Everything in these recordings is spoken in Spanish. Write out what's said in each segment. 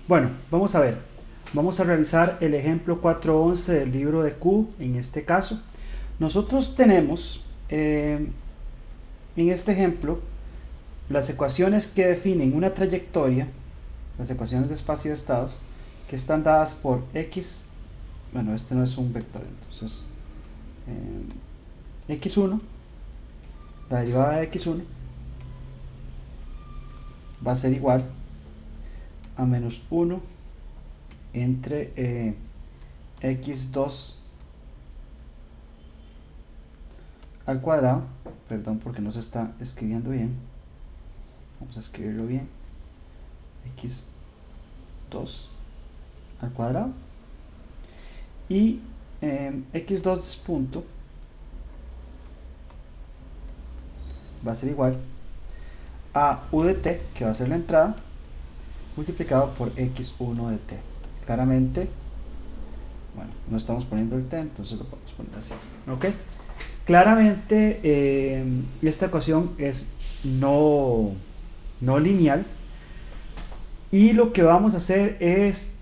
Bueno, vamos a ver. Vamos a realizar el ejemplo 411 del libro de Q. En este caso, nosotros tenemos en este ejemplo las ecuaciones que definen una trayectoria, las ecuaciones de espacio de estados, que están dadas por x. Bueno, este no es un vector, entonces x1, la derivada de x1 va a ser igual a menos 1 entre x2 al cuadrado. Perdón porque no se está escribiendo bien, vamos a escribirlo bien, x2 al cuadrado, y x2 punto va a ser igual a u de t, que va a ser la entrada, multiplicado por x1 de t. Claramente, bueno, no estamos poniendo el t, entonces lo podemos poner así, ¿ok? Claramente esta ecuación es no lineal, y lo que vamos a hacer es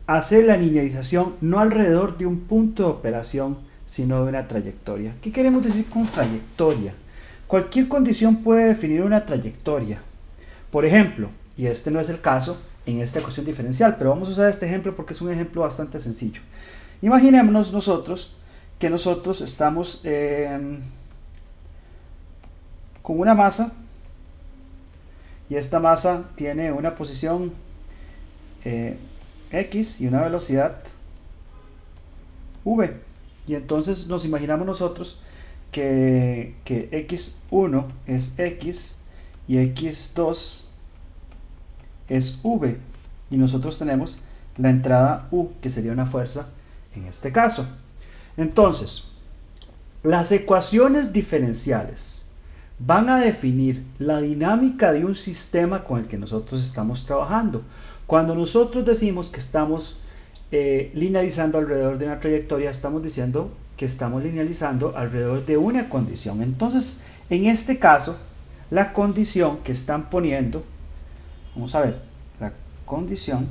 hacer la linealización no alrededor de un punto de operación, sino de una trayectoria. ¿Qué queremos decir con trayectoria? Cualquier condición puede definir una trayectoria. Por ejemplo, y este no es el caso en esta ecuación diferencial, pero vamos a usar este ejemplo porque es un ejemplo bastante sencillo. Imaginémonos nosotros que nosotros estamos con una masa, y esta masa tiene una posición x y una velocidad v, y entonces nos imaginamos nosotros que x1 es x y x2 es v, y nosotros tenemos la entrada u, que sería una fuerza en este caso. Entonces, las ecuaciones diferenciales van a definir la dinámica de un sistema con el que nosotros estamos trabajando. Cuando nosotros decimos que estamos linealizando alrededor de una trayectoria, estamos diciendo que estamos linealizando alrededor de una condición. Entonces, en este caso, la condición que están poniendo, vamos a ver, la condición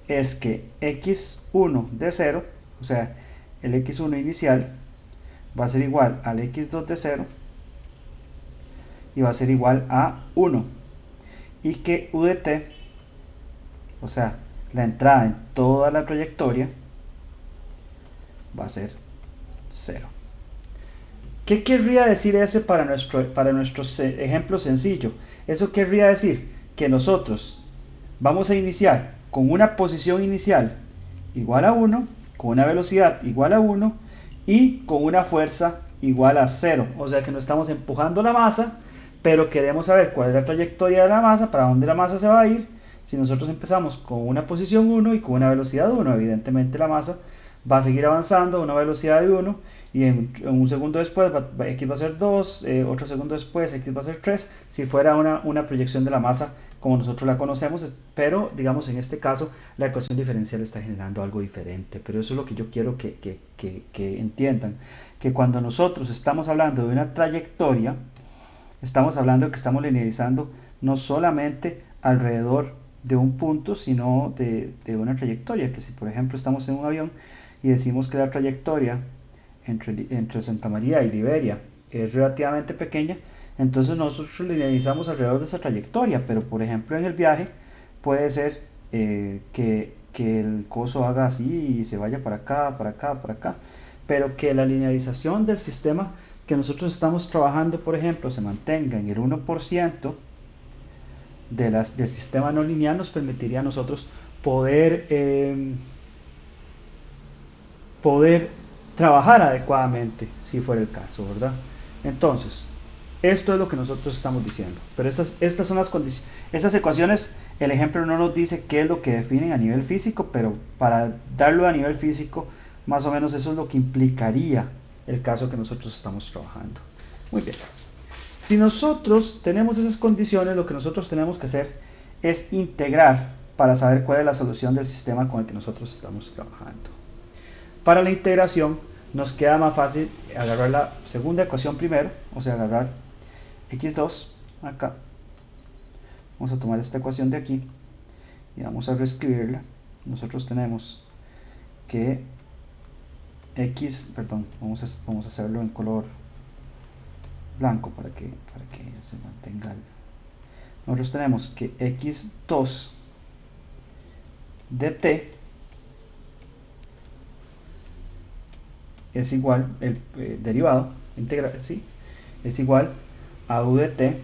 es que x1 de 0, o sea, el x1 inicial, va a ser igual al x2 de 0 y va a ser igual a 1, y que u de t, o sea, la entrada en toda la trayectoria, va a ser 0. ¿Qué querría decir eso para nuestro ejemplo sencillo? Eso querría decir que nosotros vamos a iniciar con una posición inicial igual a 1, con una velocidad igual a 1 y con una fuerza igual a 0. O sea que no estamos empujando la masa, pero queremos saber cuál es la trayectoria de la masa, para dónde la masa se va a ir. Si nosotros empezamos con una posición 1 y con una velocidad 1, evidentemente la masa va a seguir avanzando a una velocidad de 1, y en un segundo después x va a ser 2, otro segundo después x va a ser 3, si fuera una proyección de la masa como nosotros la conocemos, pero digamos en este caso la ecuación diferencial está generando algo diferente. Pero eso es lo que yo quiero que entiendan, que cuando nosotros estamos hablando de una trayectoria, estamos hablando de que estamos linealizando no solamente alrededor de un punto, sino de una trayectoria. Que si por ejemplo estamos en un avión y decimos que la trayectoria entre Santa María y Liberia es relativamente pequeña, entonces nosotros linealizamos alrededor de esa trayectoria. Pero por ejemplo en el viaje puede ser que el coso haga así y se vaya para acá, para acá, para acá, pero que la linealización del sistema que nosotros estamos trabajando, por ejemplo, se mantenga en el 1% del sistema no lineal, nos permitiría a nosotros poder trabajar adecuadamente, si fuera el caso, ¿verdad? Entonces, esto es lo que nosotros estamos diciendo. Pero estas son las condiciones, estas ecuaciones, el ejemplo no nos dice qué es lo que definen a nivel físico, pero para darlo a nivel físico, más o menos eso es lo que implicaría el caso que nosotros estamos trabajando. Muy bien. Si nosotros tenemos esas condiciones, lo que nosotros tenemos que hacer es integrar para saber cuál es la solución del sistema con el que nosotros estamos trabajando. Para la integración nos queda más fácil agarrar la segunda ecuación primero, o sea, agarrar x2 acá. Vamos a tomar esta ecuación de aquí y vamos a reescribirla. Nosotros tenemos que vamos a hacerlo en color blanco para que se mantenga. Nosotros tenemos que x2 de t es igual, el derivado integral, ¿sí? Es igual a u de t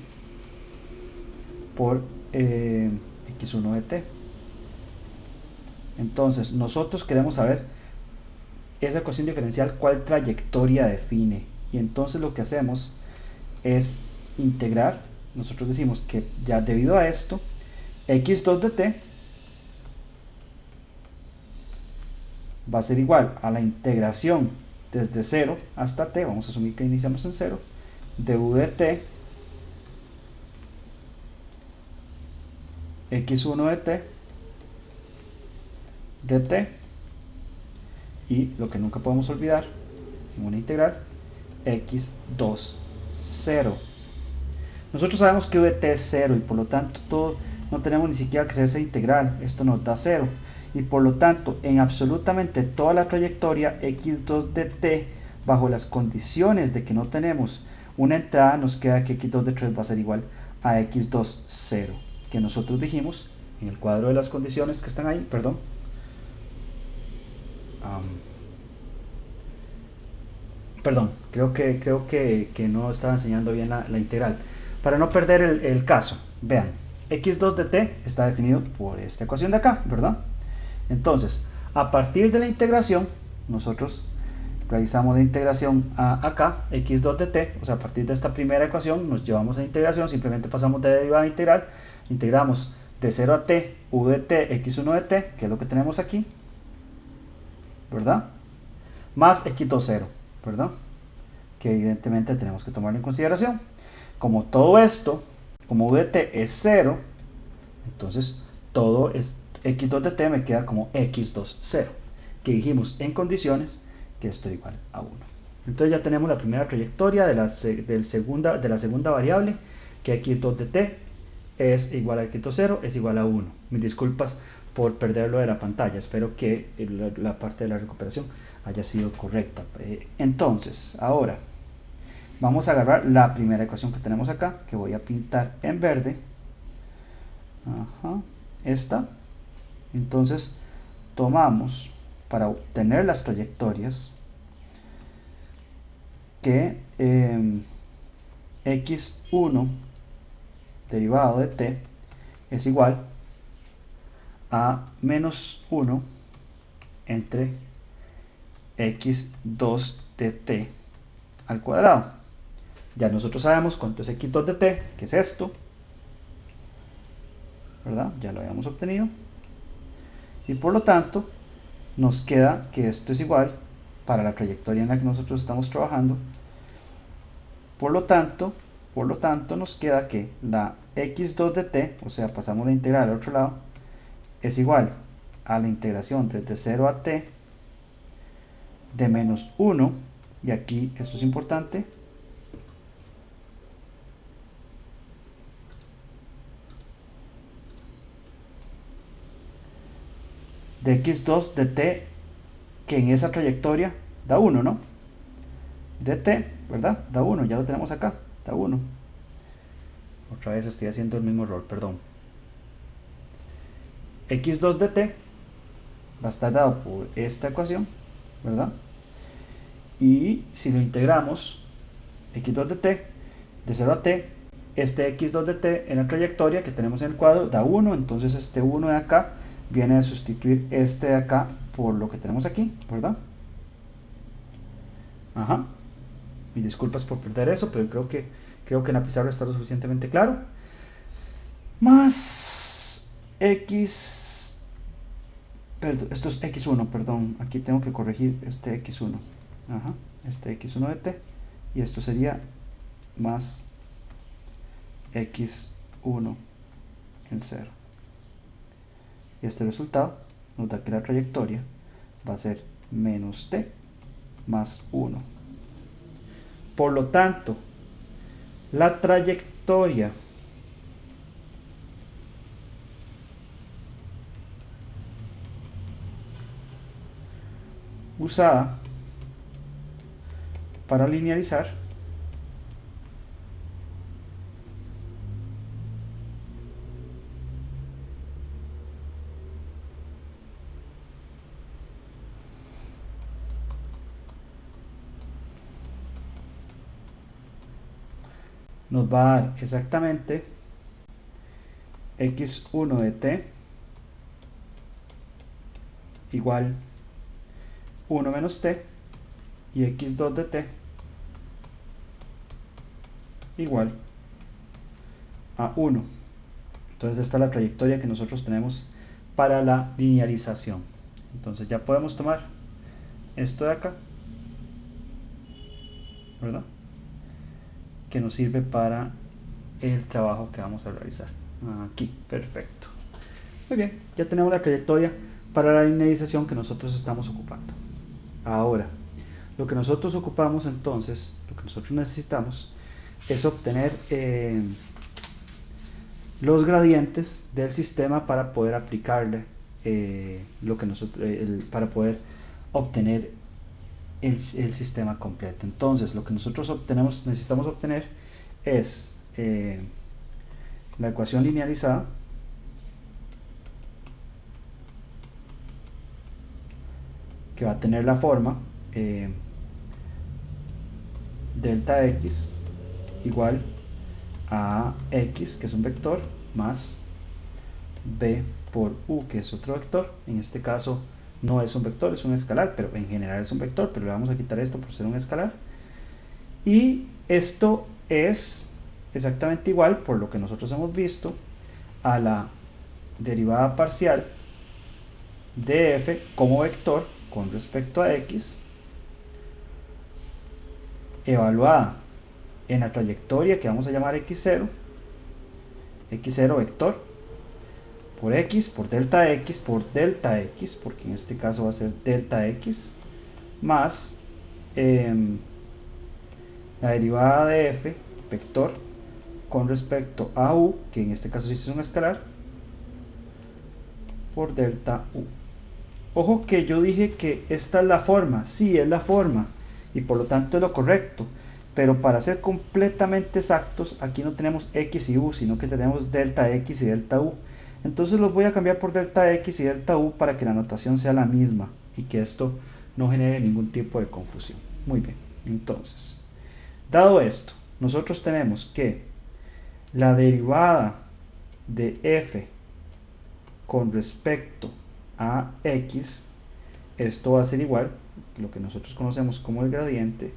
por x1 de t. Entonces, nosotros queremos saber esa ecuación diferencial cuál trayectoria define. Y entonces lo que hacemos es integrar. Nosotros decimos que ya debido a esto, x2 de t va a ser igual a la integración desde 0 hasta t, vamos a asumir que iniciamos en 0, de u de t x1 de t de t, y lo que nunca podemos olvidar en una integral, x2, 0. Nosotros sabemos que u de t es 0 y por lo tanto no tenemos ni siquiera que hacer esa integral, esto nos da 0. Y por lo tanto, en absolutamente toda la trayectoria x2 de t, bajo las condiciones de que no tenemos una entrada, nos queda que x2 de 3 va a ser igual a x2, 0, que nosotros dijimos en el cuadro de las condiciones que están ahí, perdón. Creo que no estaba enseñando bien la integral. Para no perder el caso, vean, x2 de t está definido por esta ecuación de acá, ¿verdad? Entonces, a partir de la integración, nosotros realizamos la integración a acá, x2 de t, o sea, a partir de esta primera ecuación nos llevamos a la integración, simplemente pasamos de derivada a integral, integramos de 0 a t, u de t, x1 de t, que es lo que tenemos aquí, ¿verdad? Más x2, 0, ¿verdad? Que evidentemente tenemos que tomarlo en consideración. Como todo esto, como u de t es 0, entonces todo es x2 de t me queda como x2, 0, que dijimos en condiciones que esto es igual a 1. Entonces ya tenemos la primera trayectoria de la segunda variable, que x2 de t es igual a x2, 0, es igual a 1. Mis disculpas por perderlo de la pantalla, espero que la parte de la recuperación haya sido correcta. Entonces, ahora vamos a agarrar la primera ecuación que tenemos acá, que voy a pintar en verde. Esta. Entonces, tomamos para obtener las trayectorias que x1 derivado de t es igual a menos 1 entre x2 de t al cuadrado. Ya nosotros sabemos cuánto es x2 de t, que es esto, ¿verdad? Ya lo habíamos obtenido. Y por lo tanto, nos queda que esto es igual para la trayectoria en la que nosotros estamos trabajando. Por lo tanto, nos queda que la x2 de t, o sea, pasamos la integral al otro lado, es igual a la integración desde 0 a t de menos 1, y aquí esto es importante, de x2 de t, que en esa trayectoria da 1, ¿no? De t, ¿verdad? Da 1, ya lo tenemos acá, da 1. Otra vez estoy haciendo el mismo error, perdón. x2 de t va a estar dado por esta ecuación, ¿verdad? Y si lo integramos, x2 de t, de 0 a t, este x2 de t en la trayectoria que tenemos en el cuadro da 1, entonces este 1 de acá viene a sustituir este de acá por lo que tenemos aquí, ¿verdad? Ajá. Mis disculpas por perder eso, pero creo que en la pizarra está lo suficientemente claro. Más x, perdón, esto es x1, perdón, aquí tengo que corregir este x1. Ajá, este x1 de t, y esto sería más x1 en 0. Y este resultado nos da que la trayectoria va a ser menos t, más 1. Por lo tanto, la trayectoria usada para linealizar nos va a dar exactamente x1 de t igual 1 menos t y x2 de t igual a 1. Entonces esta es la trayectoria que nosotros tenemos para la linealización. Entonces ya podemos tomar esto de acá, ¿verdad? Que nos sirve para el trabajo que vamos a realizar. Aquí, perfecto. Muy bien, ya tenemos la trayectoria para la linealización que nosotros estamos ocupando. Ahora, lo que nosotros ocupamos entonces, lo que nosotros necesitamos es obtener los gradientes del sistema para poder aplicarle lo que nosotros, para poder obtener el sistema completo. Entonces, lo que nosotros necesitamos obtener es la ecuación linealizada que va a tener la forma delta x igual a x, que es un vector, más b por u, que es otro vector. En este caso no es un vector, es un escalar, pero en general es un vector, pero le vamos a quitar esto por ser un escalar. Y esto es exactamente igual, por lo que nosotros hemos visto, a la derivada parcial de f como vector con respecto a x, evaluada en la trayectoria que vamos a llamar x0 vector, por x, por delta x, porque en este caso va a ser delta x, más la derivada de f vector con respecto a u, que en este caso sí es un escalar, por delta u. Ojo que yo dije que esta es la forma, sí es la forma, y por lo tanto es lo correcto, pero para ser completamente exactos, aquí no tenemos x y u, sino que tenemos delta x y delta u. Entonces los voy a cambiar por delta x y delta u para que la notación sea la misma y que esto no genere ningún tipo de confusión. Muy bien, entonces, dado esto, nosotros tenemos que la derivada de f con respecto a x, esto va a ser igual, lo que nosotros conocemos como el gradiente,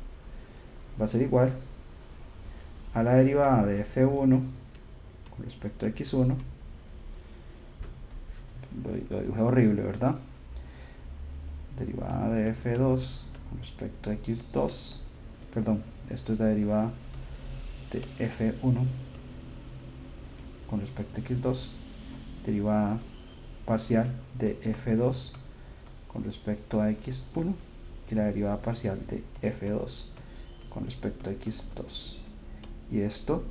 va a ser igual a la derivada de f1 con respecto a x1, lo dibujé horrible, ¿verdad? Derivada de f2 con respecto a x2, perdón, esto es la derivada de f1 con respecto a x2, derivada parcial de f2 con respecto a x1 y la derivada parcial de f2 con respecto a x2. Y esto,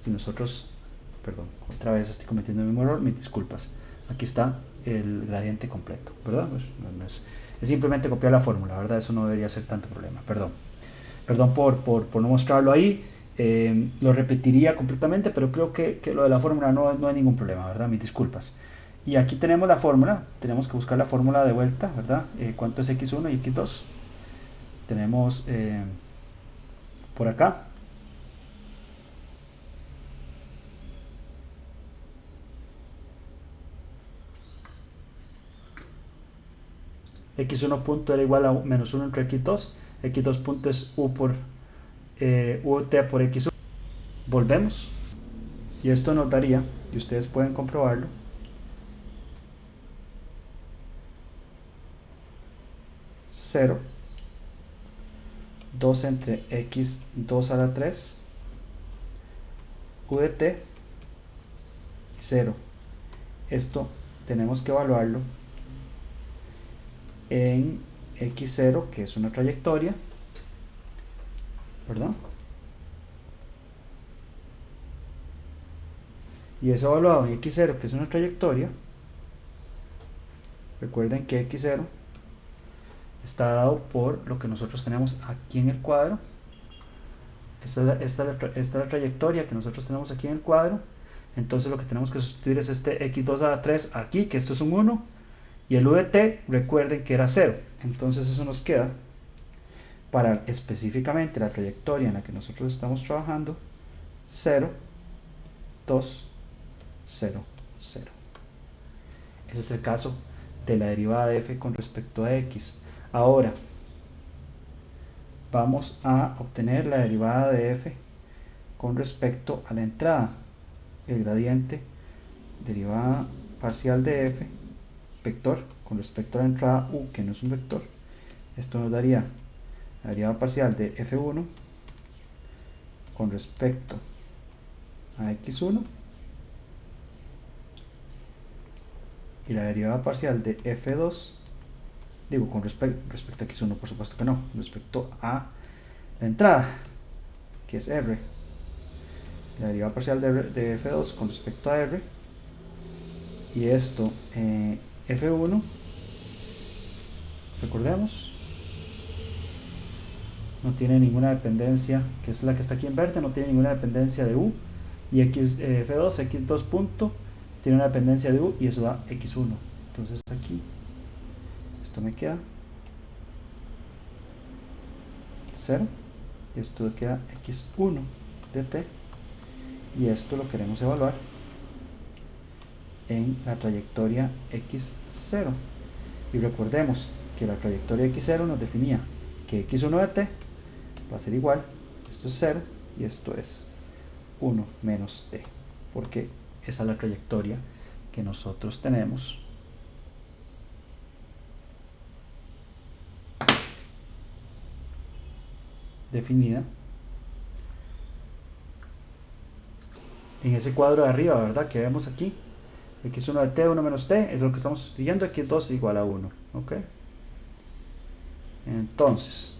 si nosotros, perdón, otra vez estoy cometiendo el mismo error, mis disculpas. Aquí está el gradiente completo, ¿verdad? Pues es simplemente copiar la fórmula, ¿verdad? Eso no debería ser tanto problema, perdón. Perdón por no mostrarlo ahí, lo repetiría completamente, pero creo que lo de la fórmula no hay ningún problema, ¿verdad? Mis disculpas. Y aquí tenemos la fórmula, tenemos que buscar la fórmula de vuelta, ¿verdad? ¿Cuánto es x1 y x2? Tenemos por acá x1 punto era igual a menos 1 entre x2, x2 punto es u por ut por x1. Volvemos y esto nos daría, y ustedes pueden comprobarlo, 0, 2 entre x2 a la 3, u de t, 0. Esto tenemos que evaluarlo en x0, que es una trayectoria, ¿verdad? Y eso evaluado en x0, que es una trayectoria, recuerden que x0 está dado por lo que nosotros tenemos aquí en el cuadro. Esta es la trayectoria que nosotros tenemos aquí en el cuadro. Entonces lo que tenemos que sustituir es este x2 a la 3 aquí, que esto es un 1, y el u de t, recuerden que era 0. Entonces eso nos queda para específicamente la trayectoria en la que nosotros estamos trabajando: 0, 2, 0, 0. Ese es el caso de la derivada de f con respecto a x. Ahora vamos a obtener la derivada de f con respecto a la entrada. El gradiente, derivada parcial de f, vector, con respecto a la entrada u, que no es un vector. Esto nos daría la derivada parcial de f1 con respecto a x1, y la derivada parcial de f2, digo, con respecto a x1, por supuesto que no, respecto a la entrada, que es r. La derivada parcial de f2 con respecto a r, y esto, f1, recordemos, no tiene ninguna dependencia, que es la que está aquí en verde, no tiene ninguna dependencia de u, y f2, x2 punto, tiene una dependencia de u, y eso da x1. Entonces aquí, esto me queda 0, y esto queda x1 de t, y esto lo queremos evaluar en la trayectoria x0. Y recordemos que la trayectoria x0 nos definía que x1 de t va a ser igual, esto es 0 y esto es 1 menos t, porque esa es la trayectoria que nosotros tenemos definida en ese cuadro de arriba, ¿verdad? Que vemos aquí, x1 de t, 1 menos t, es lo que estamos sustituyendo, x2 igual a 1, ¿ok? Entonces,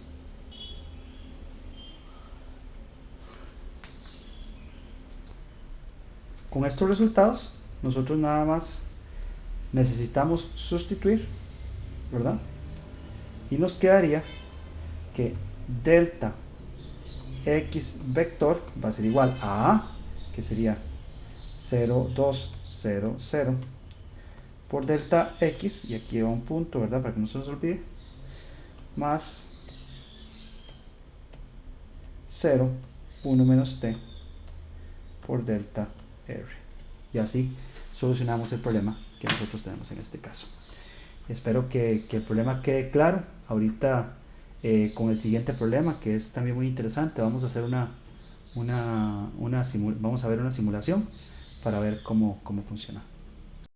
con estos resultados, nosotros nada más necesitamos sustituir, ¿verdad? Y nos quedaría que delta x vector va a ser igual a que sería 0, 2, 0, 0, por delta x, y aquí va un punto, ¿verdad? Para que no se nos olvide, más 0, 1 menos t, por delta r. Y así solucionamos el problema que nosotros tenemos en este caso. Espero que el problema quede claro. Ahorita con el siguiente problema, que es también muy interesante, vamos a hacer vamos a ver una simulación para ver cómo funciona.